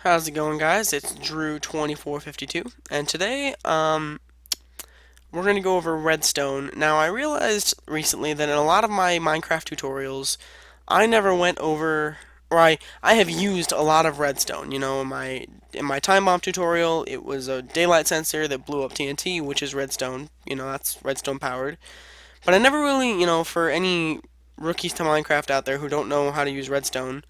How's it going, guys? It's Drew2452, and today, we're gonna go over Redstone. Now, I realized recently that in a lot of my Minecraft tutorials, I never went over, or I have used a lot of Redstone. In my time bomb tutorial, it was a daylight sensor that blew up TNT, which is Redstone. That's Redstone powered. But I never really, for any rookies to Minecraft out there who don't know how to use Redstone,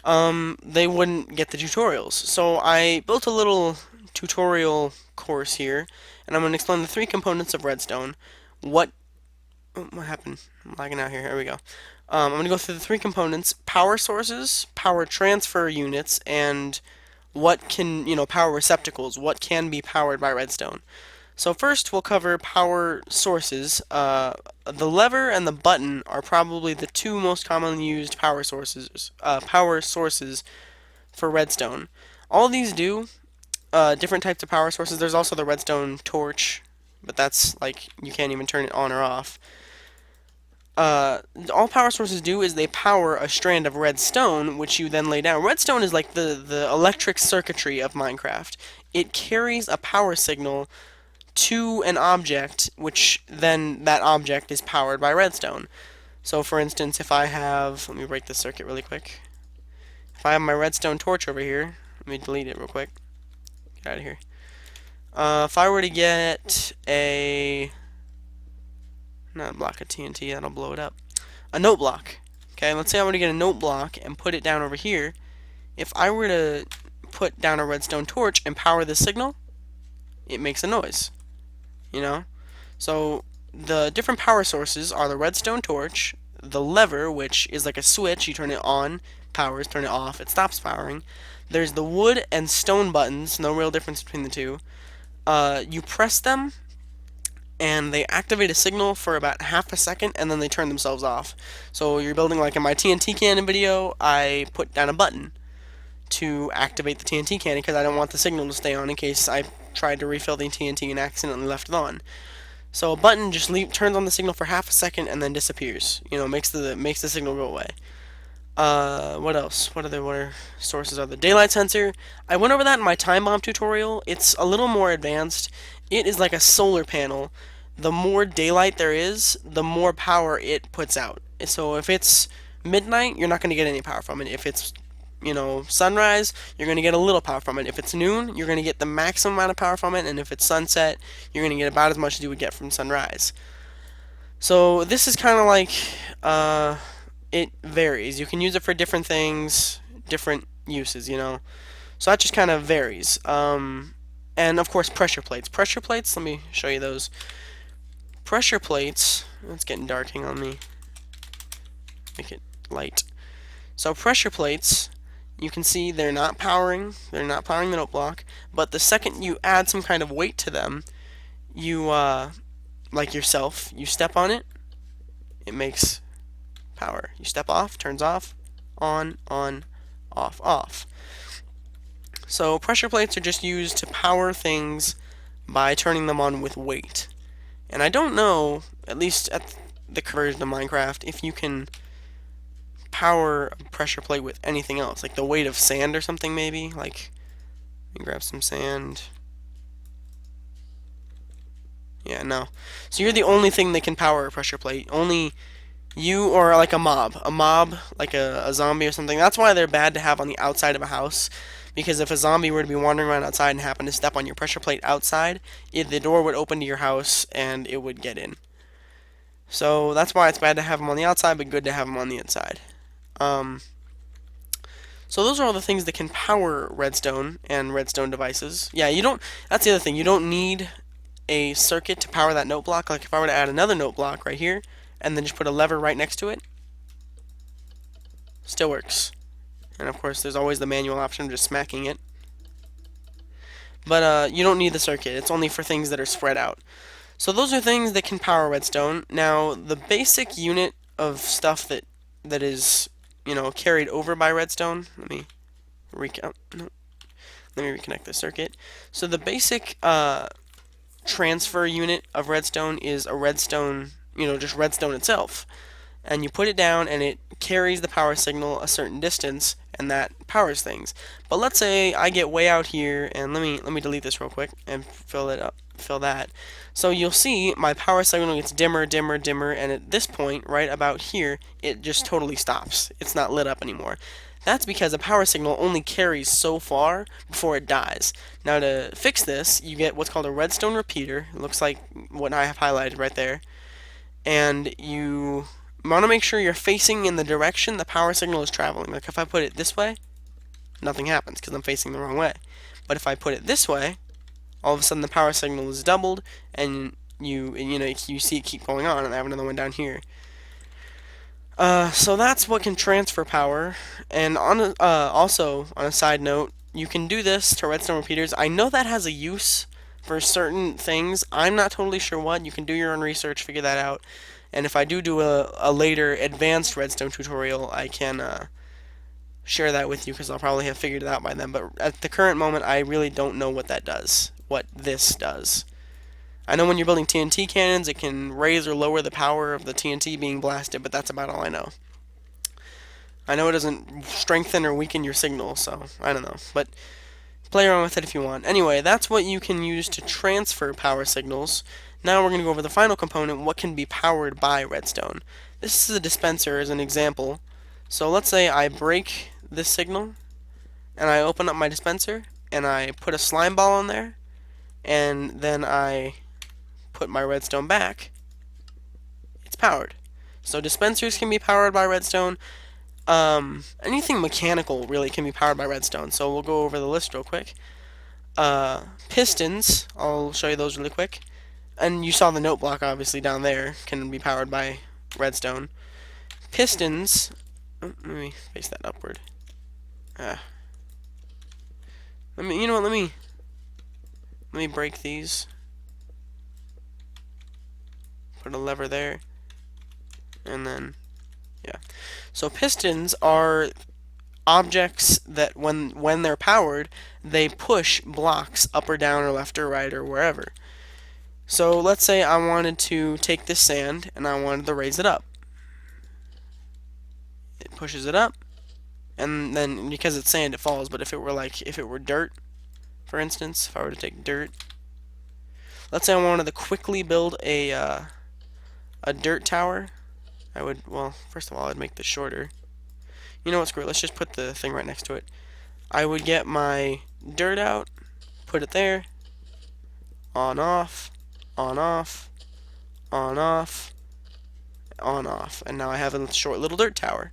they wouldn't get the tutorials. So I built a little tutorial course here, and I'm going to explain the three components of Redstone. What what happened? I'm lagging out here. Here we go. I'm going to go through the three components: power sources, power transfer units, and what can, power receptacles. What can be powered by Redstone. So first, we'll cover power sources. The lever and the button are probably the two most commonly used power sources for Redstone. All of these do different types of power sources. There's also the Redstone torch, but that's like you can't even turn it on or off. All power sources do is they power a strand of redstone, which you then lay down. Redstone is like the electric circuitry of Minecraft. It carries a power signal to an object, which then that object is powered by redstone. So, for instance, if I have, let me break this circuit really quick. If I have my redstone torch over here, let me delete it real quick. Get out of here. If I were to get not a block of TNT, that'll blow it up. A note block. Okay, let's say I were to get a note block and put it down over here. If I were to put down a redstone torch and power the signal, it makes a noise. You know? So the different power sources are the redstone torch, the lever, which is like a switch. You turn it on, powers, turn it off, it stops powering. There's the wood and stone buttons, no real difference between the two. You press them, and they activate a signal for about half a second, and then they turn themselves off. So you're building, like in my TNT cannon video, I put down a button to activate the TNT cannon because I don't want the signal to stay on in case I tried to refill the TNT and accidentally left it on. So a button just turns on the signal for half a second and then disappears. Makes the signal go away. What else? What other sources are the daylight sensor? I went over that in my time bomb tutorial. It's a little more advanced. It is like a solar panel. The more daylight there is, the more power it puts out. So if it's midnight, you're not going to get any power from it. If it's sunrise, you're going to get a little power from it. If it's noon, you're going to get the maximum amount of power from it, and if it's sunset, you're going to get about as much as you would get from sunrise. So this is kind of like, it varies. You can use it for different things, different uses. So that just kind of varies. And of course, pressure plates. Pressure plates, let me show you those. Pressure plates, it's getting dark, hang on me. Make it light. So pressure plates, you can see they're not powering the note block, but the second you add some kind of weight to them, you, like yourself, you step on it, it makes power. You step off, turns off, on, off, off. So pressure plates are just used to power things by turning them on with weight. And I don't know, at least at the version of Minecraft, if you can power a pressure plate with anything else, like the weight of sand or something maybe. Like, let me grab some sand. Yeah, no. So you're the only thing that can power a pressure plate. Only you or like a mob. A mob, like a zombie or something. That's why they're bad to have on the outside of a house. Because if a zombie were to be wandering around outside and happen to step on your pressure plate outside, the door would open to your house and it would get in. So that's why it's bad to have them on the outside, but good to have them on the inside. Um, so those are all the things that can power redstone and redstone devices. Yeah, you don't. That's the other thing. You don't need a circuit to power that note block. Like if I were to add another note block right here, and then just put a lever right next to it, still works. And of course, there's always the manual option of just smacking it. But you don't need the circuit. It's only for things that are spread out. So those are things that can power redstone. Now, the basic unit of stuff that is, carried over by redstone. Let me no. Let me reconnect the circuit. So the basic transfer unit of redstone is a redstone, just redstone itself. and you put it down and it carries the power signal a certain distance and that powers things. But let's say I get way out here, and let me delete this real quick and fill it up, fill that. So you'll see my power signal gets dimmer, dimmer, dimmer, and at this point, right about here, it just totally stops. It's not lit up anymore. That's because a power signal only carries so far before it dies. Now to fix this, you get what's called a redstone repeater. It looks like what I have highlighted right there. And you want to make sure you're facing in the direction the power signal is traveling. Like if I put it this way, nothing happens because I'm facing the wrong way. But if I put it this way, all of a sudden the power signal is doubled, and you see it keep going on. And I have another one down here. So that's what can transfer power. And also on a side note, you can do this to redstone repeaters. I know that has a use for certain things. I'm not totally sure what. You can do your own research, figure that out. And if I do a later advanced redstone tutorial, I can share that with you because I'll probably have figured it out by then. But at the current moment, I really don't know what that does, what this does. I know when you're building TNT cannons, it can raise or lower the power of the TNT being blasted, but that's about all I know. I know it doesn't strengthen or weaken your signal, so I don't know. But play around with it if you want. Anyway, that's what you can use to transfer power signals. Now we're going to go over the final component, what can be powered by redstone. This is a dispenser as an example. So let's say I break this signal, and I open up my dispenser, and I put a slime ball in there, and then I put my redstone back. It's powered. So dispensers can be powered by redstone. Anything mechanical really can be powered by redstone. So we'll go over the list real quick. Pistons, I'll show you those really quick. And you saw the note block obviously down there can be powered by redstone. Pistons, let me face that upward. You know what? Let me break these. Put a lever there, and then yeah. So pistons are objects that when they're powered, they push blocks up or down or left or right or wherever. So let's say I wanted to take this sand and I wanted to raise it up. It pushes it up, and then because it's sand, it falls. But if it were dirt, for instance, if I were to take dirt, let's say I wanted to quickly build a dirt tower, I would, well, first of all, I'd make this shorter. You know what, screw it, let's just put the thing right next to it. I would get my dirt out, put it there, on off, on off, on off, on off, and now I have a short little dirt tower.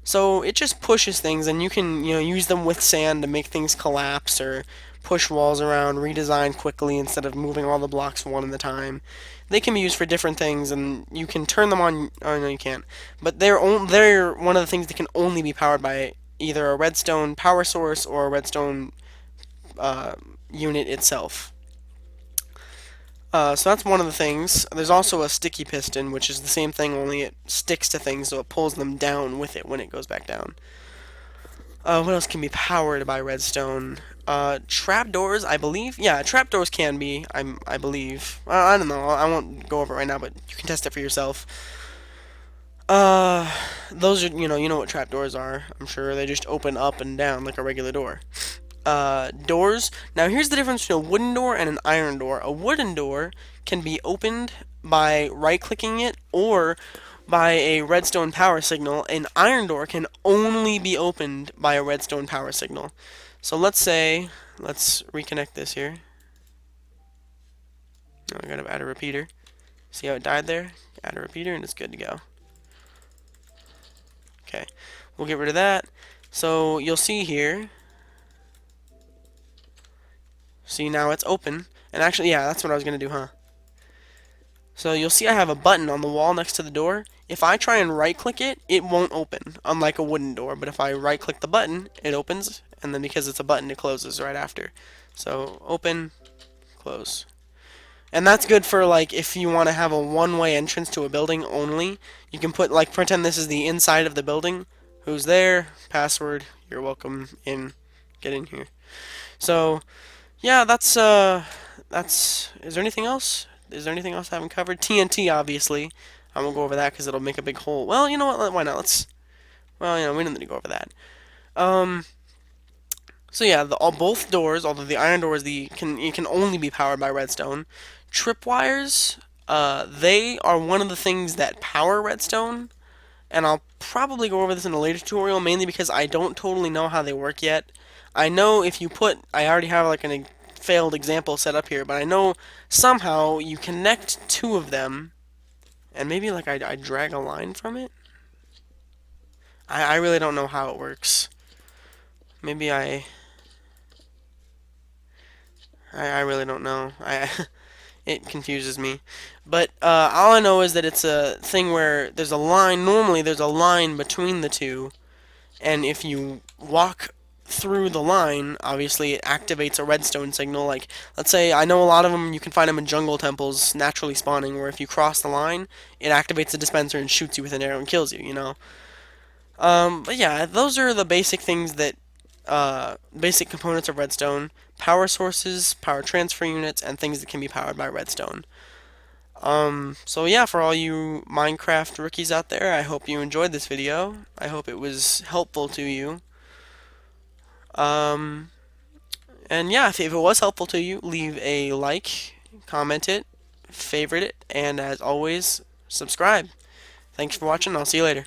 So it just pushes things, and you can use them with sand to make things collapse or push walls around, redesign quickly instead of moving all the blocks one at a time. They can be used for different things, and you can turn them on. Oh no, you can't. But they're one of the things that can only be powered by either a redstone power source or a redstone unit itself. So that's one of the things. There's also a sticky piston, which is the same thing, only it sticks to things, so it pulls them down with it when it goes back down. What else can be powered by redstone? Trapdoors, I believe. Yeah, trapdoors can be, I believe. I don't know. I won't go over it right now, but you can test it for yourself. Those are, you know what trapdoors are. I'm sure they just open up and down like a regular door. Doors. Now here's the difference between a wooden door and an iron door. A wooden door can be opened by right-clicking it or by a redstone power signal. An iron door can only be opened by a redstone power signal. So let's reconnect this here. Oh, I gotta add a repeater. See how it died there? Add a repeater and it's good to go. Okay, we'll get rid of that. So you'll see here. See, now it's open. And actually, yeah, that's what I was going to do, huh? So you'll see I have a button on the wall next to the door. If I try and right-click it, it won't open, unlike a wooden door. But if I right-click the button, it opens, and then because it's a button, it closes right after. So open, close. And that's good for, like, if you want to have a one-way entrance to a building only. You can put, like, pretend this is the inside of the building. Who's there? Password. You're welcome in. Get in here. So yeah, that's, is there anything else? Is there anything else I haven't covered? TNT, obviously. I won't go over that because it'll make a big hole. Well, you know what? Why not? Well, we don't need to go over that. Um, so yeah, both doors, although the iron doors, it can only be powered by redstone. Tripwires, they are one of the things that power redstone, and I'll probably go over this in a later tutorial, mainly because I don't totally know how they work yet. I know if you I already have like a failed example set up here, but I know somehow you connect two of them, and maybe like I drag a line from it. I really don't know how it works. Maybe I really don't know. It confuses me. But all I know is that it's a thing where there's a line. Normally, there's a line between the two, and if you walk through the line, obviously it activates a redstone signal. Like, let's say, I know a lot of them, you can find them in jungle temples naturally spawning, where if you cross the line, it activates the dispenser and shoots you with an arrow and kills you. But yeah, those are the basic things that, basic components of redstone. Power sources, power transfer units, and things that can be powered by redstone. So yeah, for all you Minecraft rookies out there, I hope you enjoyed this video. I hope it was helpful to you. Um, and yeah, if it was helpful to you, leave a like, comment it, favorite it, and as always, subscribe. Thanks for watching. I'll see you later.